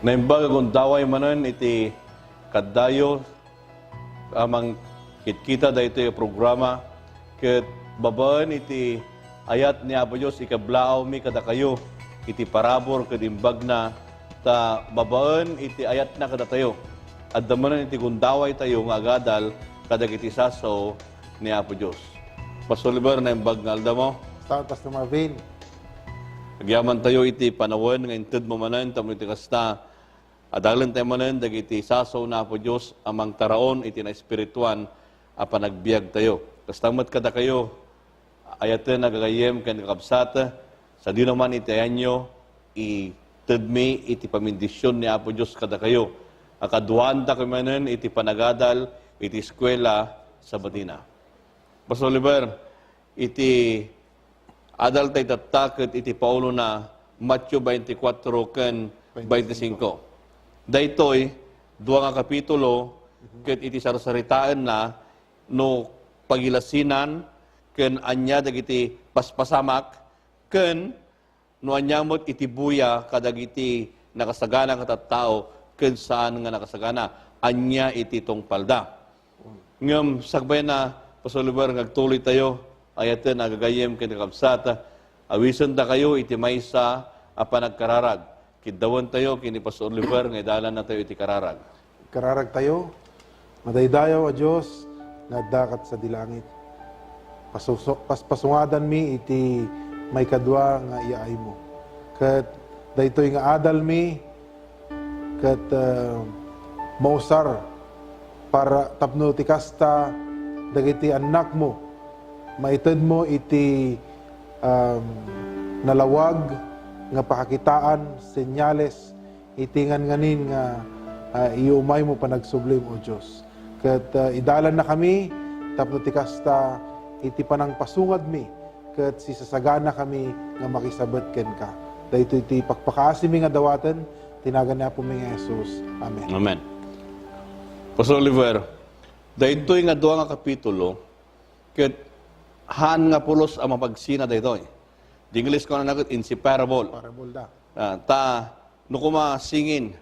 Naimbag kung daway manan iti kaddayo amang kitkita dayto yung programa ket babaan iti ayat ni Apo Dios ikablaaw mi kada kayo iti parabor ket imbag na ta babaan iti ayat na kada tayo adda manan iti gundaway tayo nga agadal kadagiti sasaw ni Apo Dios. Pastor Oliver na imbag nga alda mo. Pastor Marvin. Agyaman tayo iti panawan nga inted mo manan tamo iti kasta adalan tayo manan dagiti sasaw na Apo Dios amang taraon iti na espirituan a panagbiag tayo. Kastamat kada kayo ayaten nagagayem ken kakabsata sa di naman iti ayanyo itedmi iti pamindisyon ni Apo Dios kada kayo. Akaduan ta kamanen iti panagadal iti eskwela sa Batina. Pastor Oliver, iti adal tayo tatakot iti paulo na Matthew 24 ken 25. Daytoy, duwa nga kapitulo, ket iti sarsaritaan na, no pagilasinan, ken anya dagiti paspasamak, ken no anyamot iti buya kadagiti nakasagana nga tattao, ken saan nga nakasagana, anya iti tong palda. Ngam, sagbay na, Pastor Oliver, ngagtuloy tayo, ayaten nagagayem ken kakabsata, awisan ta kayo iti maysa a panagkararag. Kidawan tayo, kini Pastor Oliver, nga dalan na tayo iti kararag. Kararag tayo, madaydayaw a Diyos, nga dakat sa dilangit. Pasungadan mi iti may kadwa nga iyaay mo. Kat daytoy nga adal mi, kat mausar, para tapno ti kasta, dagiti anak mo, maited mo iti nalawag, nga pakakitaan, senyales, itingan nganin nga iumay mo panagsublim o Diyos. Kat idalan na kami, tapno ti kasta, iti panang pasungad mi, kat si sasagana kami nga makisabat ken ka. Dahito iti pakpakaasimi nga dawatan, tinagan na po mi nga Jesus. Amen. Amen. Pastor Oliver, daytoy nga duwa nga kapitulo, ket haan nga pulos ang mapagsina daytoy. Di English ko na nagot, inseparable. Parable da. No kuma singin,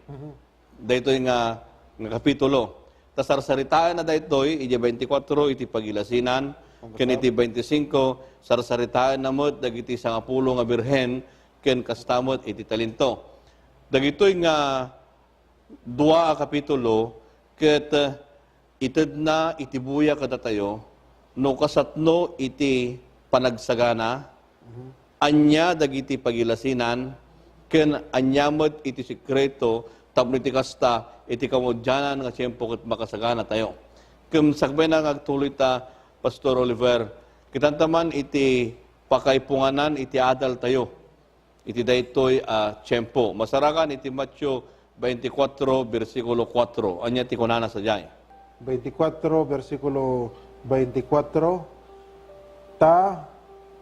daytoy nga kapitulo. Ta sarsaritaan na daytoy, iti 24, iti pagilasinan, ken iti 25, sarsaritaan na mod, dagiti sangapulo nga birhen, ken kastamot iti talinto. Dagitoy nga dua kapitulo, ket ited na iti buya kada tayo, no kasatno iti panagsagana, anya dagiti pagilasinan, ken anyamot iti sikreto, tapno iti kasta, iti kamudyanan nga siyempo ket makasagana tayo. Kem sakbay na ngagtuloy ta, Pastor Oliver, kitantaman iti pakaipunganan iti adal tayo. Iti daytoy siyempo. Masarakan iti Matthew 24, versikulo 4. Anya ti kunana sa jay. 24, versikulo 24, ta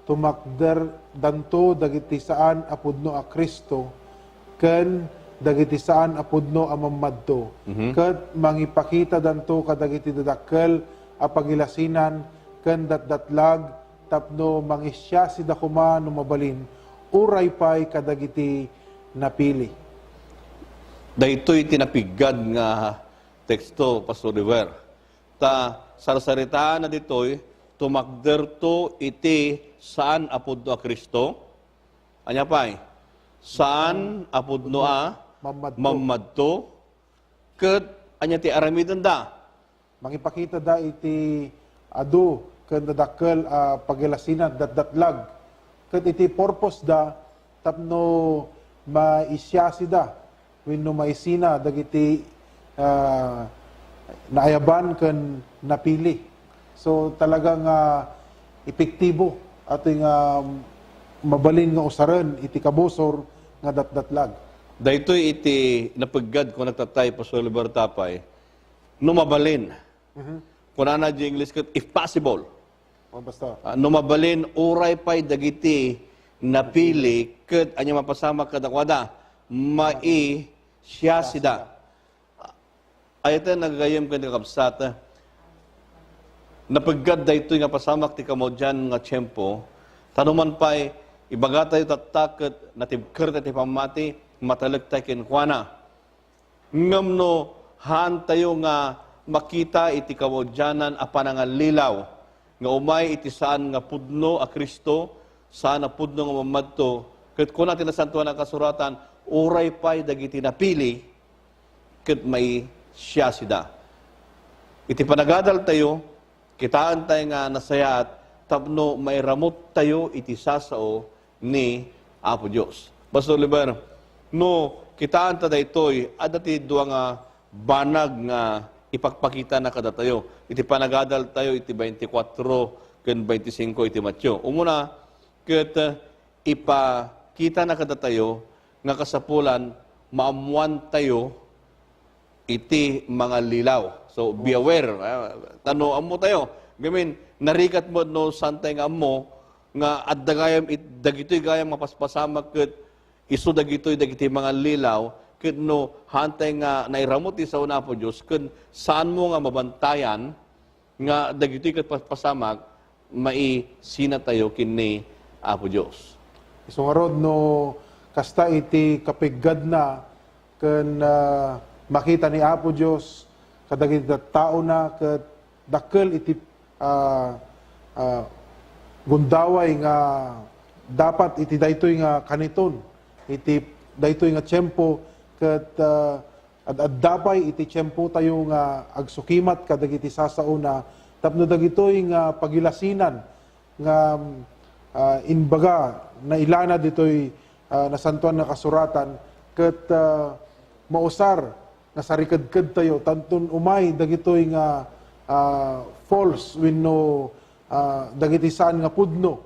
tumakder danto dagiti saan apudno a Kristo ken dagiti saan apudno a mamadto ket mangipakita danto kadagiti dadakkel a pagilasinan ken datdatlag tapno mangisya si dakuma no mabalin uray pay kadagiti napili. Daytoy tinapigad nga teksto, Pastor Oliver. Ta sarsaritaan na ditoy tumakderto iti saan apudno a Kristo. Anya pay? Saan apudno a mamadto. Ket anya ti aramidan da. Mangipakita da iti adu ken dadakkel a pagilasinan datdatlag. Ket iti purpose da tapno maisyasi da wenno maisina dagiti naayaban ken napili. So talagang epektibo ating mabalin nga usaran iti kabusor nga datdatlag. Daytoy iti napaggad ko nagtatay Pastor Oliver Tapay, no mabalin. Kunana di English ket if possible. O basta. No mabalin uray pay dagiti napili ket anya mapasama kadakwada mai siya sida. Ayatan nagagayem ken kakabsata. Napaggad daytoy nga pasamak ti kamodyan nga tiyempo, tanuman pa'y ibaga tayo tatakot natibker ti pamati, matalag tayo kinkwana. ngam no han tayo nga makita iti kamodyanan a pananganlilaw nga umay iti saan nga pudno a Kristo, saan na pudno nga mamadto, ket kuna tinasantuan ang kasuratan, uray pay dagiti napili, ket may siya sida. Iti panagadal tayo, kitaan tayo nga nasayaat, tapno may ramot tayo iti sasao ni Apo Diyos. Pastor Oliver, no kitaan ta daytoy adati duwa nga banag nga ipagpakita na kada tayo. Iti panagadal tayo iti 24 ken 25 iti Mateo. Umuna ket ipakita na kada tayo nga kasapulan maamuan tayo iti mga lilaw. So be aware. Tano amo tayo. Gamin narikat mo no santay nga amo nga at dagitoy gayam mapaspasamak ket isu dagiti mga lilaw ket no hantay nga nairamot isa una po Dios ken saan mo nga mabantayan nga dagitoy ket paspasamak maisina tayo kini Apo Dios. So nga rod, no kasta iti kapiggad na ken makita ni Apo Dios kadagiti tao na ket dakkel iti gundaway nga dapat iti daytoy nga kaniton iti daytoy nga tiyempo ket ad-dapay iti tiyempo tayo nga agsukimat kadagiti sasauna tapno dagitoy nga pagilasinan nga inbaga na ilana ditoy nasantuan nga kasuratan ket mausar nga sarikadkad tayo tanton umay dagitoy nga false wenno dagiti saan nga pudno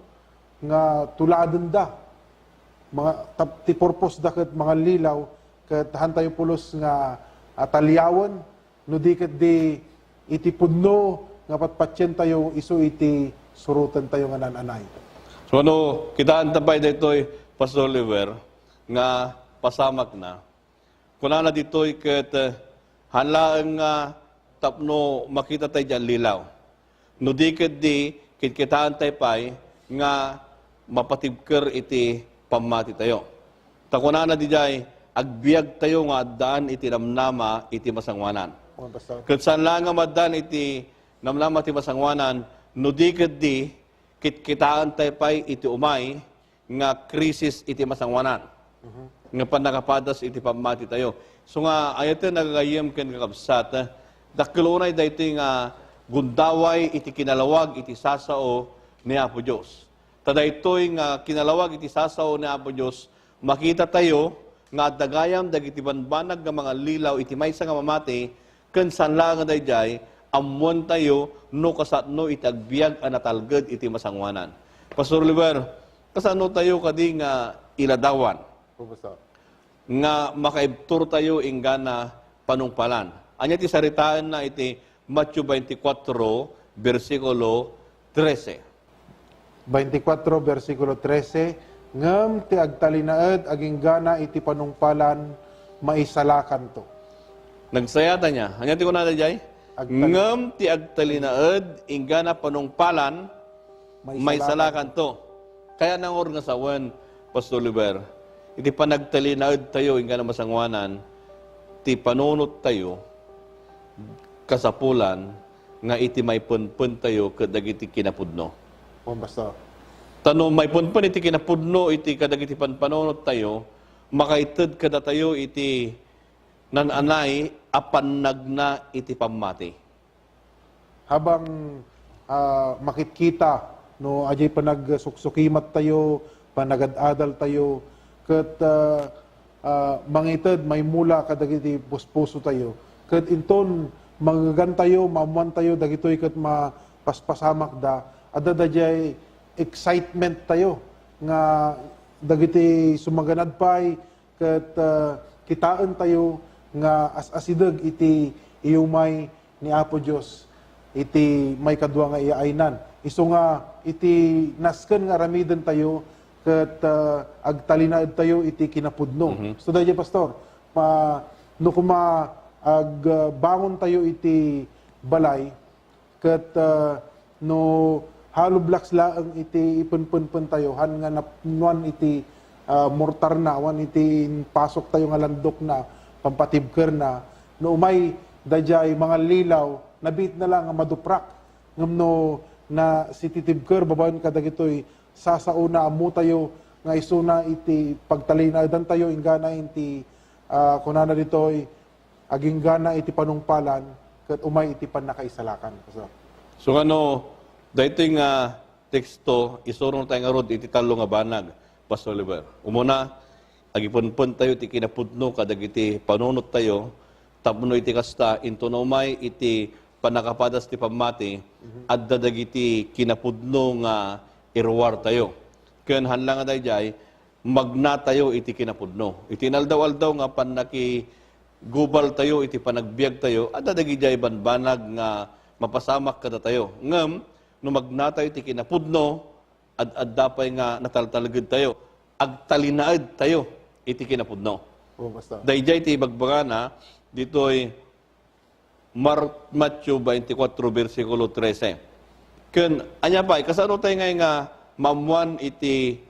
nga tuladen da mga ti purpose da ket mga lilaw ket hantay pulos nga talyawan no di ket di iti pudno nga patpatyen tayo isu iti surutan tayo nga nananay. So ano, kitaan tapay ditoy Pastor Oliver nga pasamak na. Kuna na ditoy ket hanlaeng nga tapno makita tayo dyan lilaw. No di ket di kitaan tayo pay nga mapatibker iti pamati tayo. Takuna na di jay agbiag tayo nga addaan iti namnama iti masangwanan. Ket saan lang nga maddaan iti namnama iti masangwanan no di ket di kitaan tayo pay iti umay nga krisis iti masangwanan. Nga panakapadas iti pamati tayo. So nga ayaten nagagayem ken kakabsat dakkelunay daytoy nga gundaway iti kinalawag iti sasao ni Apo Dios. Tadaytoy nga kinalawag iti sasao ni Apo Dios, makita tayo nga dagayam dagiti banbanag nga mga lilaw iti maysa nga mamati ken sanla nga dayjay ammon tayo no kasatno iti agbiag a natalged iti masangwanan. Pastor Oliver, kasano tayo kadi nga iladawan? Nga makaibtur tayo ingana panungpalan. Anya ti saritaan na iti Matthew 24, versikulo 13. 24, versikulo 13, ngem ti agtalinaed aging gana iti panungpalan maisalakan to. Nagsayata niya. Anya ti kunada jay? Ngem ti agtalinaed ingana panungpalan maisalakan to. Kaya nangor nga sawen, Pastor Oliver, iti panagtalinaed tayo ingana masangwanan, ti panunot tayo kasapulan nga iti may punpun tayo kadagiti kinapudno. Basta. Tano may punpun iti kinapudno iti kadagiti panpanunot tayo, makaited kada tayo iti nananay apan nagna iti pamati. Habang makikita no ajay panagsuksukimat tayo, panagad-adal tayo, ket mangited may mula kadagiti puspuso tayo. Ket inton magagan tayo, maamuan tayo, dagitoy ket mapaspasamak da, adda dayjay excitement tayo nga dagiti sumaganad pay ket kitaan tayo nga as-asideg iti iumay ni Apo Dios iti may kadua nga iaynan. Isu nga iti nasken nga ramiden tayo ket agtalinaed tayo iti kinapudno. So dayjay pastor, no kuma agbangon tayo iti balay ket no halublaks laeng iti ipunpunpun tayo han nga napnuan iti mortar na wan iti pasok tayo nga landok na pampatibker na no umay dayjay mga lilaw nabit na lang nga maduprak ngumno na si titibker babayon ka dagitoy sasauna amu tayo nga isuna iti pagtalinadan tayo ingana iti kunana ditoy aging gana iti panungpalan ket umay iti panakaisalakan. So dahito nga teksto, isurong tayo nga rod, iti talo nga banag, Pastor Oliver. Umuna, agipunpun tayo, iti kinapudno, kadag iti panunot tayo, tapno iti kasta, into naumay, iti panakapadas ti pamati, at dadag iti kinapudno nga irwar tayo. Kaya hanlang nga dayjay, magna tayo iti kinapudno. Iti naldaw-aldaw nga panaki gubal tayo, iti panagbiag tayo, at dadag iti banbanag nga mapasamak kada tayo. Ngam, no magnatay ti kinapudno, ad-dapay nga nataltalagid tayo. Agtalinaad tayo, iti kinapudno. Basta. Dayjay ti bagbagana, dito'y Matthew 24, versikulo 13. Kun, anya pa, kasano tayo nga mamuan iti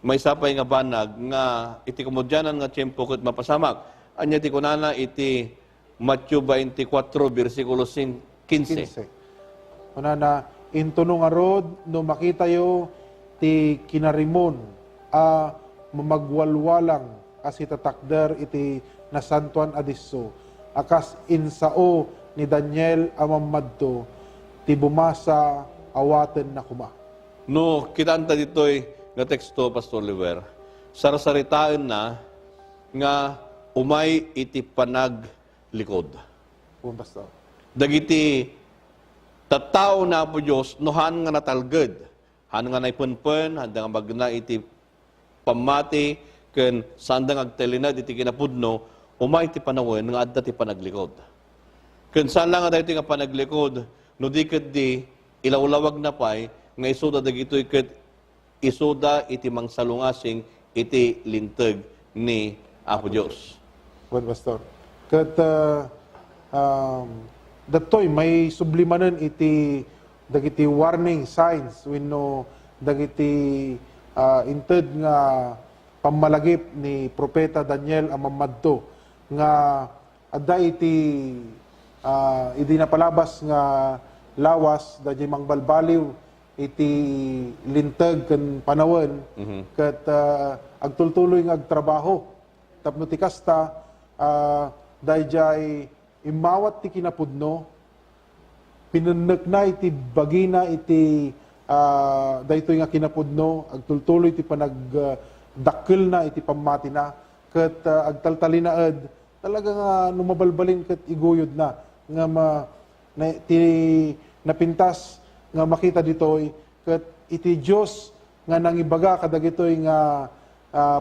may sapay nga banag, nga iti kumudyanan nga tiyempo ket mapasamak. Anya ti kunana iti Matthew 24, versikulo 15. Kunana, intuno nga rod, no makita yo, ti kinarimon, mamagwalwalang, kasi tatakder iti nasantuan adiso, akas insao ni Daniel amamadto, ti bumasa awaten na kuma. No, kitanta dito'y nga teksto, Pastor Oliver, sarasaritaan na nga umay iti panaglikod. Basta. Dagiti tattao na po Diyos, no han nga natalged. Han nga naipunpun, handa nga magna iti pamati, ken sanda nga agtelinad iti kinapudno, umay iti panawin nga adda ti panaglikod. Ken saan lang nga dahito nga panaglikod, no di ket di, ilawlawag na pay, nga isuda dagitoy ket isuda iti mangsalungasing iti linteg ni Apo Diyos. Pastor. Kat, datoy may sublimanan iti dagiti warning signs wenno dagiti inted nga pamalagip ni propeta Daniel amamadto nga adda iti napalabas nga lawas dagiti mangbalbaliw iti linteg ken panawon ket agtultuloy nga agtrabaho tapno ti kasta dayjay imawat ti kinapudno, pinunnek na iti bagina iti daytoy nga kinapudno, agtultuloy iti panagdakkel na iti pamati na, ket agtaltalinaed, talaga nga numabalbalin ket iguyod na, nga napintas nga makita ditoy, ket iti Diyos nga nangibaga kadagitoy nga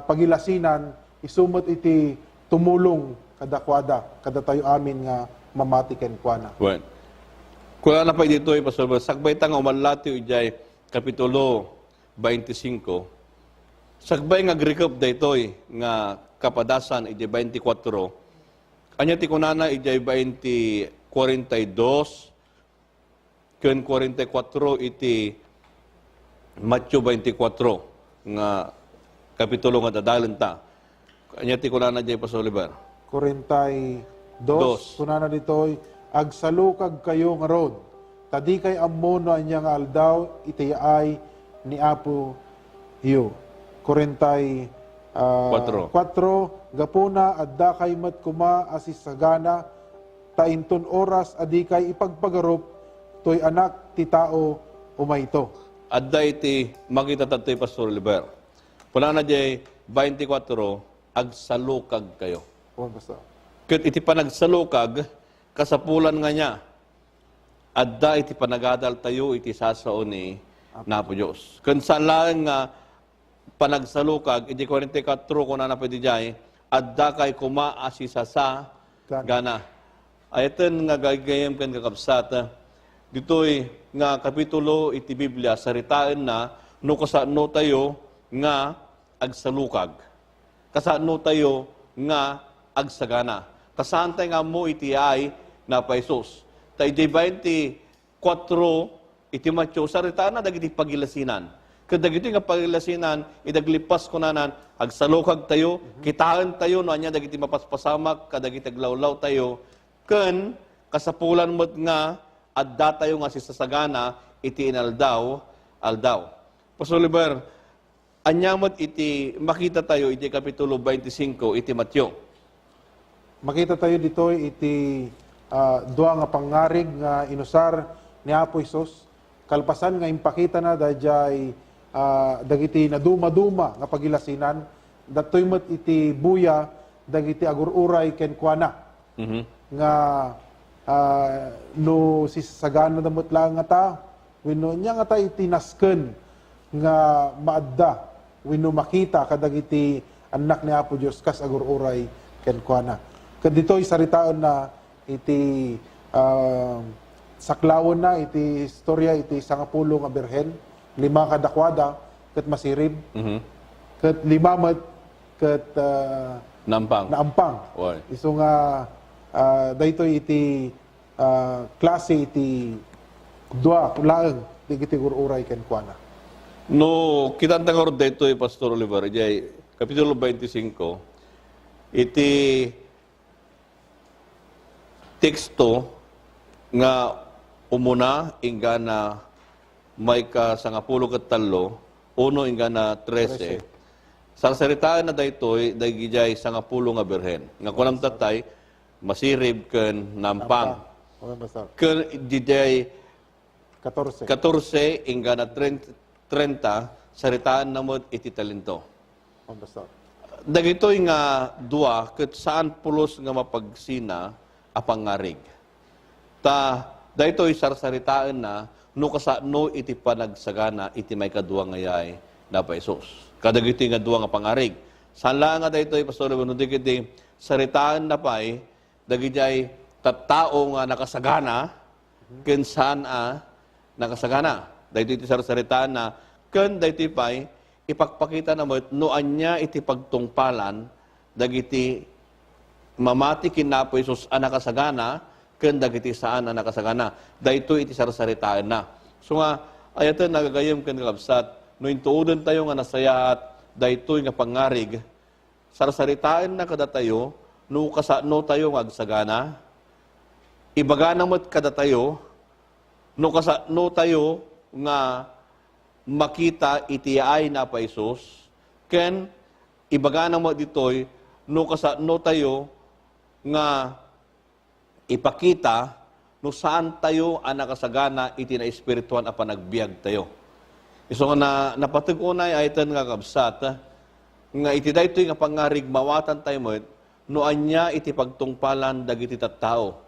pagilasinan, isumot iti tumulong kadakwada, kada tayo amin nga mamatiken kuana. Well, kula na pa dito, Pastor, sagbay ta nga umalati ijay kapitulo 25. Sagbay nga grikop daytoy nga kapadasan ijay 24. Anya ti kunana ijay 42 ken 44 iti Matthew 24 nga kapitulo nga dadalen ta. Anya ti kunana ijay Pastor Oliver. 42, Dos. kunana ditoy, agsalukag kayo nga rod, tadi kay ammo no anya nga aldaw, iti ay ni Apo hiyo. 44, gapuna, adda kay mat kuma asisagana, tainton oras, adi kay ipagpagarup, toy anak ti tao umayto. Adda iti makita tatoy Pastor Oliver. Puna na jay 24, agsalukag kayo. Basta. Ket iti panagsalukag, kasapulan nga niya, adda iti panagadal tayo, iti sasao ni Napo Diyos. Kung saan lang nga panagsalukag, iti 44 kung na pwede dyan, adda kay kumaasisasa gana. Ayatan nga gagayam kan kakabsat, dito'y nga kapitulo iti Biblia, saritaan na, no kasano tayo nga agsalukag. Kasano tayo nga agsagana. Kasantay nga mo iti ay na paisos. Tay di 24 iti Matthew, sarita na dagiti pagilasinan. Kadagiti nga pagilasinan, idaglipas ko nanan, agsalukag tayo, kitaan tayo, no anya dagiti mapaspasamak, kadagiti aglawlaw tayo, ken kasapulan mo't nga, adda tayo nga si sasagana, iti inaldaw, aldaw. Pastor Oliver, anyamot iti, makita tayo, iti Kapitulo 25, iti Matyo. Makita tayo dito iti dua nga pangarig nga inusar ni Apo Isos. Kalpasan nga impakita na dayjay dagiti na duma-duma nga pagilasinan. Datoy met iti buya dagiti agururay ken kuana. Nga no si sagana damot lang nga ta wenno nya nga ta iti nasken nga maadda wenno makita kadagiti anak ni Apo Dios kas agururay ken kuana. Dito'y saritaon na iti saklawon na iti istorya iti sangapulo nga berhen, 5 kadakwada ket masirib, ket 5 met ket naampang. Oy. Isu nga daytoy iti klase iti dua laeng digiti gururay ken kuana. No, kita tangor dito Pastor Oliver, jay Kapitulo 25, iti teksto nga umuna inga na may ka sangapulo ket tallo, uno inga na 13. Sarsaritaan na daytoy dagijay sangapulo nga berhen. Nga kunam tatay masirib ken nampang. Okay, Pastor. Ken dijay 14. 14 inga na 30 saritaan na mo iti talento. Okay, Pastor. Dagitoy nga dua ket saan pulos nga mapagsina apangarig. Ta daytoy sarsaritaan na no kasano iti panagsagana iti may kadua ngayay na pa Isus. Kadagiti nga dua nga pangarig. Sala nga daytoy Pastor no digiti saritaan na pay dagijay tattao nga nakasagana ken saan nakasagana. Daytoy iti sarsaritaan na ken daytoy pay ipakpakita na mo no anya iti pagtungpalan dagiti mamati kinapo Isus anakasagana ken dagiti saan anakasagana. Daytoy iti sarsaritaan na. So nga ayatan nagagayem ken kabsat no intuuden tayo nga nasayaat daytoy nga pangarig sarsaritaan na kada tayo no kasano tayo nga agsagana. Ibagana mo't kada tayo no kasano tayo nga makita iti ay na pa Isus ken ibagana mo ditoy no kasano tayo nga ipakita no saan tayo ang nakasagana iti na espirituan a panagbiag tayo. Iso nga napatag-unay aytan nga kabsat nga iti daytoy nga pangarig mawatan tayo mo no anya iti pagtungpalan dagiti tattao.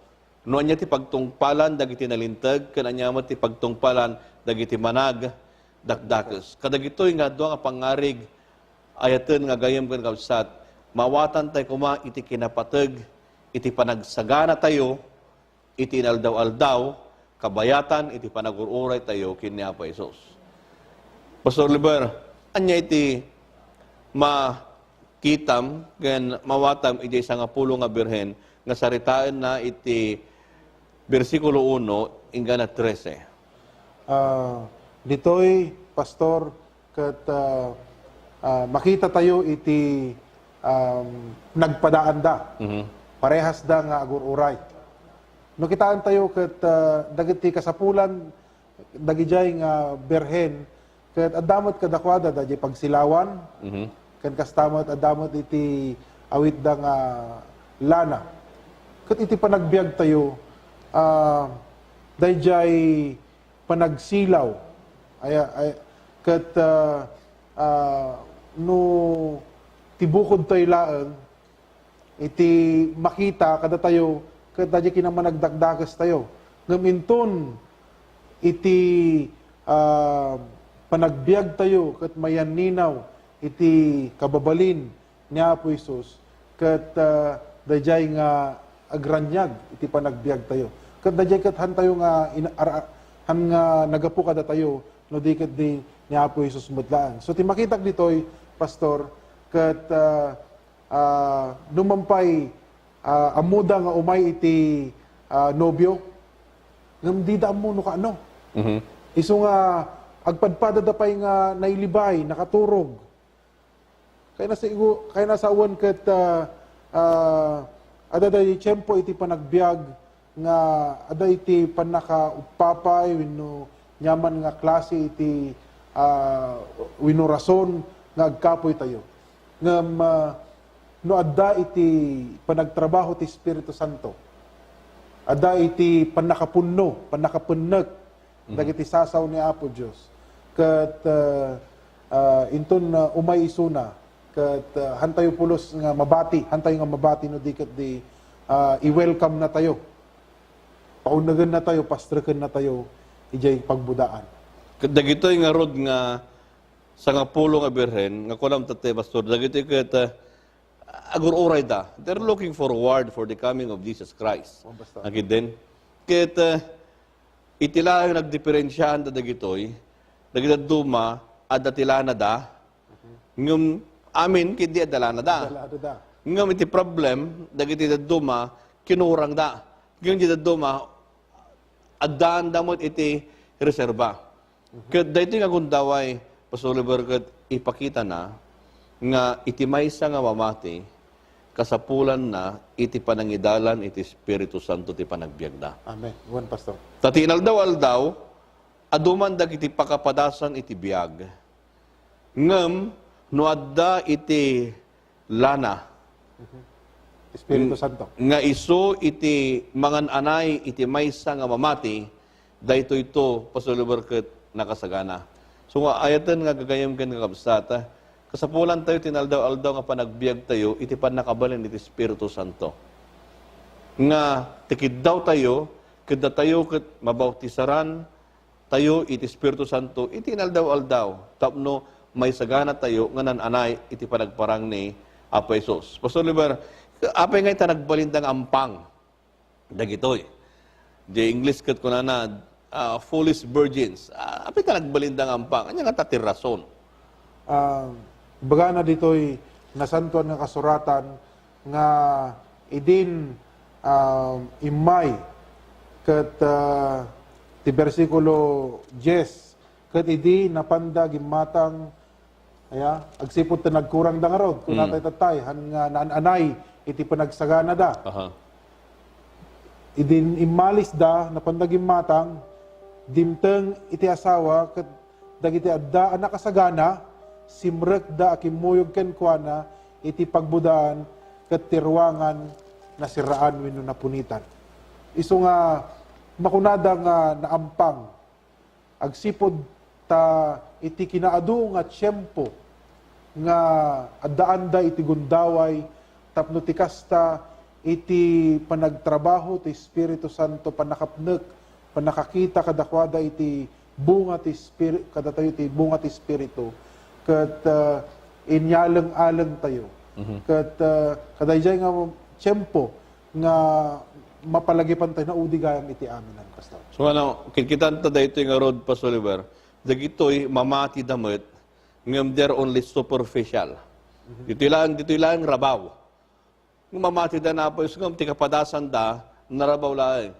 No anya iti pagtungpalan dagiti nalintag ken anya mo iti pagtungpalan dagiti manag dakdakes. Kadagitoy nga duha nga pangarig ayatan nga gayem ken kabsat mawatan tayo kuma iti kinapateg iti panagsagana tayo, iti inaldaw-aldaw, kabayatan, iti panagururay tayo, kini Apo Isus. Pastor Oliver, anya iti makitam, ken mawatam, iti sangapulo nga birhen, nga saritaan na iti versikulo 1, ingga na 13. Ditoy, Pastor, ket makita tayo iti nagpadaan da. Parehas da nga agururay. No kitaan tayo ket dagiti kasapulan dagijay nga berhen ket addamot kadakwada da jay pagsilawan. Ken kastamot addamot iti awit da nga lana. Ket iti panagbiag tayo dayjay panagsilaw. Ket no tibukod tayo laeng iti makita kada tayo ket dadya kinaman nagdakdakas tayo ngaminton iti panagbiag tayo ket mayan ninaw iti kababalin ni Apo Isus ket dayjay nga agranyag iti panagbiag tayo ket dayjay ket han tayo nga han nga nagapu kada tayo no di ket di ni Apo Isus mudlaan. So ti makitak ditoy Pastor ket numampay amuda nga umay iti nobyo ngam di da mo no kaano. Isu nga agpadpada da pay nga nailibay, nakaturog. Kaya nasa uwan ket adaday tiyempo iti panagbiag nga ada iti panakaupapay wenno nyaman nga klase iti wenno rason nga agkapoy tayo. Ngem no adda iti panagtrabaho ti Espiritu Santo. Adda iti panakapunno, panakapennek dagiti sasaw ni Apo Dios. Ket inton umay isuna ket hantayo pulos nga mabati, hantayo nga mabati no di ket di i-welcome na tayo. Paunagan na tayo, pastreken na tayo ijay pagbudaan. Dagitoy nga rod nga sa nga pulo nga birhen, nga kulam tatay pastor, dagitoy ket agur-uray da. They're looking forward for the coming of Jesus Christ. Basta. Agid din. Ket itila yung nagdiferensyahan da dagitoy, dagita duma adda tila na da. Ngem amin kidi adala na da. Dala da. Ngem iti problem dagiti duma kinurang da. Ngem iti duma addaan damot iti reserba. Ket daytoy nga gundaway Pastor ket ipakita na nga iti maysa nga mamati kasapulan na iti panangidalan iti Espiritu Santo ti panagbiagda. Amen. Wan pastor. Tatinal daw aldaw aduman dagiti pakapadasan iti biag. Ngem no adda iti lana Espiritu Santo. nga iso iti mangan anay iti maysa nga mamati daytoy ito pasulubar ket nakasagana. So nga ayatan nga gagayam ken nga kabsata kasapulan tayo tinaldaw-aldaw nga panagbiag tayo iti panakabalin iti Espiritu Santo. Nga tikid daw tayo kada tayo ket mabautisaran tayo iti Espiritu Santo iti inaldaw-aldaw tapno may sagana tayo nga nananay iti panagparang ni Apo Jesus. Pastor Liber, apay nga ita nagbalindang ampang. Dagitoy. The English kat ko na foolish virgins. Apay ita nagbalindang ampang. Anya nga tatir rason. Baga na dito'y nasantuan nga kasuratan nga idin imay ket ti bersikulo 10 ket idi napanda gimatang agsipot ta nagkurang da nga rod kun natay tatay han nga naanay iti panagsagana da. Idin imalis da napanda gimatang dimteng iti asawa ket dagiti adda anak kasagana simrek da akimuyog ken kuana iti pagbudaan ket tirwangan na siraan wenno napunitan. Isu nga makunada nga naampang agsipod ta iti kinaadu nga tiyempo nga addaan da iti gundaway tapno ti kasta iti panagtrabaho ti Espiritu Santo panakapnek panakakita kadakwada iti bunga ti Espiritu kada tayo iti bunga ti Espiritu ket inyaleng-aleng tayo ket kadayjay nga tiyempo nga mapalagipan tayo na udigayam iti aminan pastor. So ano, kikitan ta daytoy nga rod Pastor Liber, dagitoy mamati damet ngem they're only superficial. Ditoy lang rabaw. Ngem mamati da na po ngem ti kapadasan da narabaw laeng.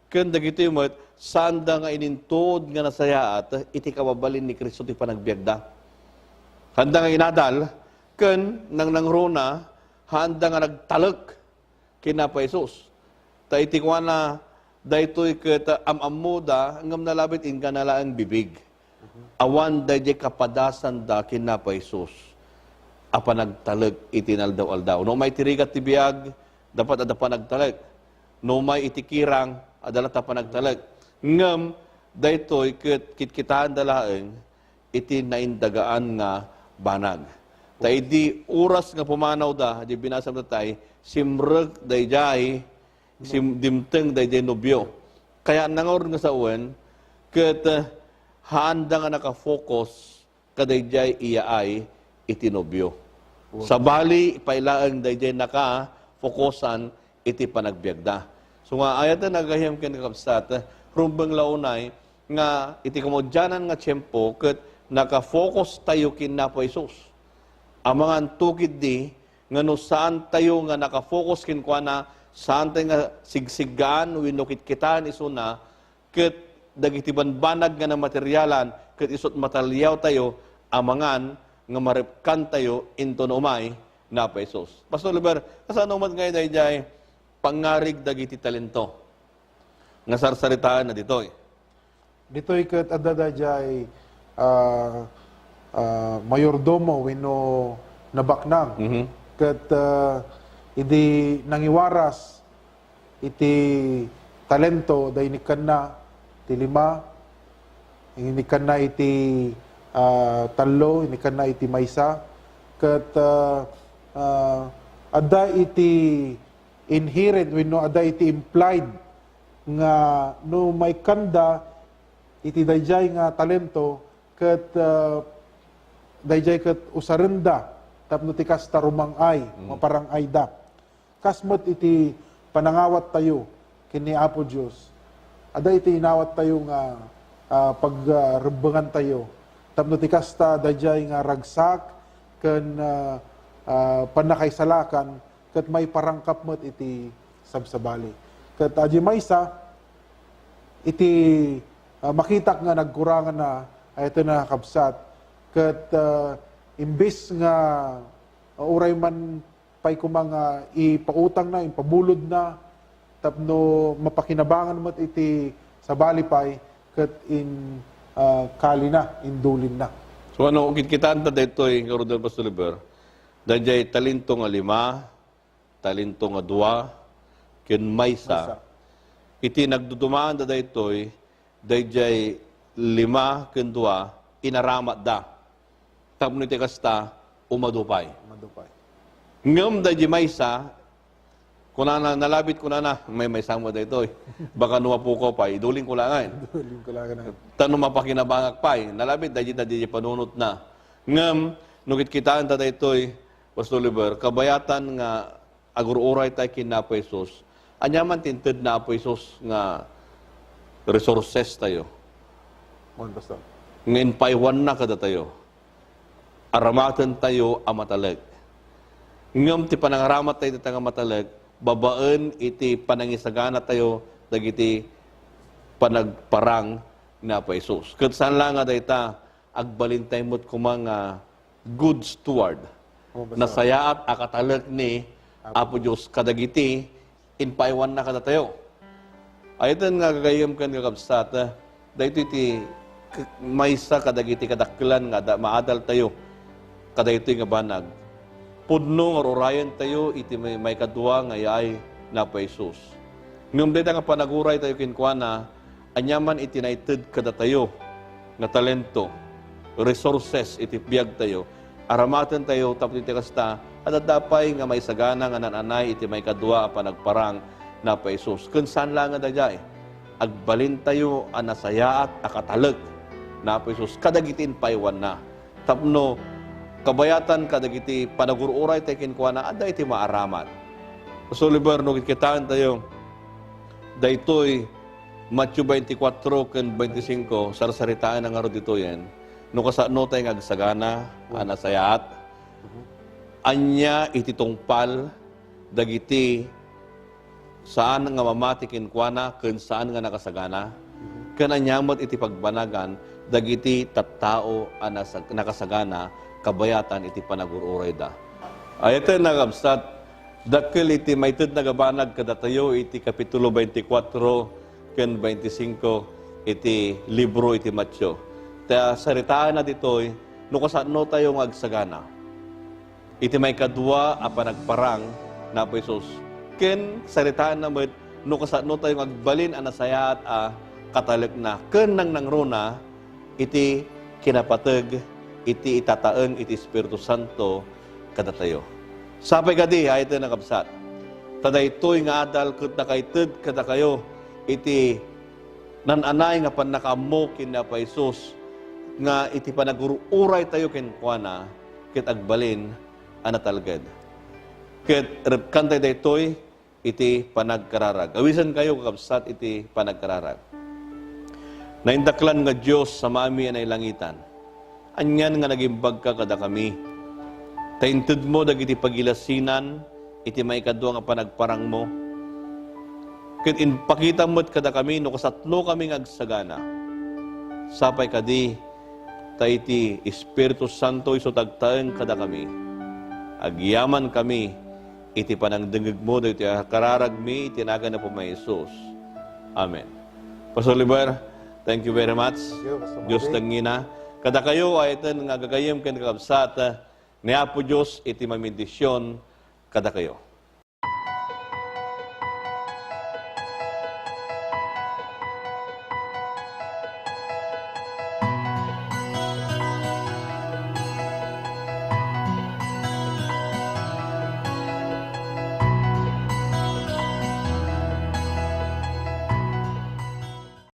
Ken dagitoy met sanda nga inintod nga nasayaat iti kababalin ni Kristo ti panagbiagda. Handa nga inadal ken nang nangrona handa nga nagtalek kina pa Jesus. Ta iti kuana daytoy ket amamuda ngem nalabit inga nalaang bibig. Awan dayjay kapadasan da kina pa Jesus. Apa nagtaleg iti naldaw-aldaw. No may tirigat ti biag dapat ada panagtaleg. No may itikirang adala ta panagtaleg. Ngem daytoy ket kitkitaan dalaeng iti naindagaan nga banag. Ta idi oras nga pumanaw da di binasam tatay simreg dayjay dimteng dayjay nobyo. Kaya nangor nga sa uwen ket handa nga nakafocus kadayjay iyaay iti nobyo. Sa bali pailaeng dayjay naka-fokusan iti panagbiagda. So nga ayatan nagahim ken kapsat rumbeng launay nga iti kamodyanan nga tiyempo ket naka-focus tayo kin na po Jesus. Amangan tukid di nga no saan tayo nga naka-focus kin kuana saan tayo nga sigsigan wenno kitkitan isuna ket dagiti banbanag nga na materyalan ket isut matalyaw tayo amangan nga maripkan tayo into no umay na pesos. Pastor Liber, kasano man ngayon dayjay pangarig dagiti talento nga sarsaritaan na ditoy. Dito'y kat adada jay mayordomo wenno nabaknang. Kat idi nangiwaras iti talento day nikan na iti 5, inikan na iti 3, inikan na iti maysa. Kat adda iti inherent wenno adda iti implied nga no may kanda iti dayjay nga talento ket dayjay ket usarenda tapno ti kasta rumangay maparang ayda kasmet iti panangawat tayo kini Apo Dios ada iti inawat tayo nga pagrebengan tayo tapno ti kasta dayjay nga ragsak ken panakaisalakan ket may parangkap met iti sabsabali ket adya maysa iti makitak nga nagkurangan na ay ito na kabsat ket imbis nga uray man pay kumang ipautang na ipabulod na tapno mapakinabangan mo iti sabali pay ket in kali na indulin na. So ano kitaan ta daytoy nga Rodel Pastor Liber dayjay talento nga 5, talento nga 2 ken maysa. Iti nagdudumaan da daytoy dayjay 5 ken 2 inaramat da. Tapno iti kasta umadupay. Ngem dayjay maysa kunana nalabit kunana may mo daytoy. Baka numapuko pa iduling ko langan. Iduling ko lang na. Tanong mapakinabangak pay nalabit dayjay panunot na. Ngem nugit kitaan ta daytoy Pastor Liber kabayatan nga agururay tay kin Apo Jesus. Anyaman tinted na Apo Jesus nga resources tayo. Mon pastor. Ngayon paiwan na kada tayo. Aramatan tayo amatalag. Ngam ti panangaramat tayo nga matalag, babaan iti panangisagana tayo dagiti panagparang na Apo Jesus. Ket saan lang nga dayta agbalin tayo mo't kumanga good steward. Nasayaat akatalag ni Apo Diyos kadagiti in paiwan na kada tayo. Ayatan nga gagayam kan kakabsat, dahito iti maysa kadagiti kadaklan nga maadal tayo, kadagiti nga banag. Pudno nga rurayan tayo, iti may kadwa nga yay na pa Jesus. Ngam dito nga panaguray tayo kinkwana, anyaman iti naited kada tayo, nga talento, resources iti biyag tayo, aramatan tayo, tapos iti kasta, at adapay nga may sagana nga nananay, iti may kadwa panagparang, na pa Jesus. Kung saan lang nga dajay, agbalin tayo anasayaat akatalag na pa Jesus. Kadagitin paiwan na. Tapno, kabayatan kadagiti panagururay tayo kinkuha na, ada iti maaramat. So, Liber, no, kitaan tayo, daytoy, Matthew 24 ken 25, sarsaritaan nga ro dito yan, no kasano tayo ngagsagana, anasayaat, anya iti tungpal, dagiti, saan nga mamati kinkwana, ken saan nga nakasagana, ken anyamot iti pagbanagan, dagiti tattao nakasagana, kabayatan iti panagururay da. Ayete nagabsat, dakkel iti maited nagabanag kadatayo iti kapitulo 24 ken 25 iti libro iti Matthew. Ta saritaan na ditoy, no kasano tayo ngagsagana. Iti may kadwa a panagparang na Jesus. Ken saritaan na met no kasano tayo agbalin anasayaat a katalag na ken nang nangrona iti kinapateg iti itataeng iti Espiritu Santo kada tayo. Sapay kadi ayte nakabsat. Tadaytoy nga adal ket nakaited kada kayo iti nananay nga panakaammo ken na pa Jesus nga iti panagururay tayo ken kuana ket agbalin anatalged. Ket kantay daytoy iti panagkararag. Awisan kayo kakabsat iti panagkararag. Naindaklan nga Diyos sa mami anay langitan. Anyan nga nagimbag ka kada kami. Tainted mo dagiti pagilasinan, iti may kadwa nga panagparang mo. Ket inpakita mo't kada kami, no kasatlo kami ngagsagana. Sapay kadi, ta iti Espiritu Santo iso tagtaeng kada kami. Agyaman kami, iti panangdengeg mo, iti kararag mi, itinaga na po may Jesus. Amen. Pastor Liber, thank you very much. you, Pastor Diyos Madi. tangina. Kada kayo ay ito nga gagayim ken kakabsat, ni Apo Diyos iti mamindisyon kada kayo.